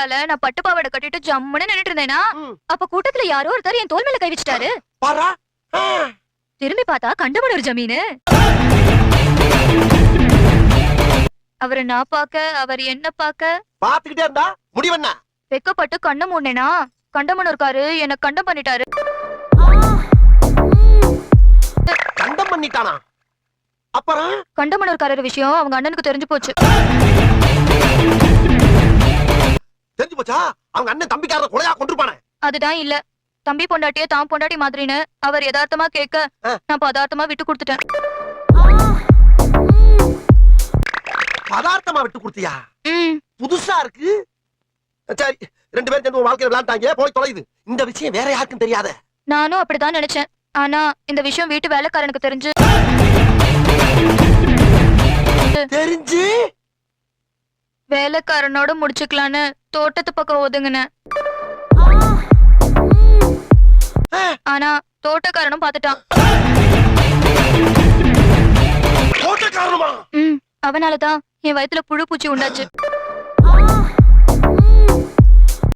திருவிழால நான் பட்டு பாவாடை கட்டிட்டு ஜம்முன்னு நின்னுட்டு இருந்தேனா அப்ப கூட்டத்துல யாரோ ஒருத்தர் என் தோல் மேல கை வச்சுட்டாரு. திரும்பி பார்த்தா கண்டமனூர் ஜமீனு. அவரை நான் பாக்க, அவர் என்ன பாக்க பாத்துக்கிட்டே இருந்தா முடிவென்ன? வெக்கப்பட்டு கண்ணு மூடனேனா கண்டமனூர்காரு என்ன கண்டம் பண்ணிட்டாரு. கண்டம் பண்ணிட்டானா? அப்புறம் கண்டமனூர்காரர் விஷயம் அவங்க அண்ணனுக்கு தெரிஞ்சு போச்சு. தெரிஞ்சு போச்சா? அவங்க அண்ணன் தம்பிக்காரரை கொலையா கொண்டிருப்பானே. அதுதான் இல்ல, தம்பி பொண்டாட்டியே தான் பொண்டாட்டி மாதிரின்னு அவர் யதார்த்தமா கேட்க நான் பதார்த்தமா விட்டு கொடுத்துட்டேன். பதார்த்தமா விட்டு கொடுத்தியா? புதுசா இருக்கு. சரி, 2 பேரும் சேர்ந்து வாழ்க்கையில விளையாண்டாங்க, போய் தொலையுது. இந்த விஷயம் வேற யாருக்கும் தெரியாத. நானும் அப்படிதான் நினைச்சேன். ஆனா இந்த விஷயம் வீட்டு வேலைக்காரனுக்கு தெரிஞ்சு வேலைக்காரனோட முடிச்சுக்கலான்னு தோட்டத்து பக்கம் ஒதுங்கினேன். ஆனா தோட்டக்காரனும் பாத்துட்டான். அவனாலதான் என் வயித்துல புழு பூச்சி உண்டாச்சு.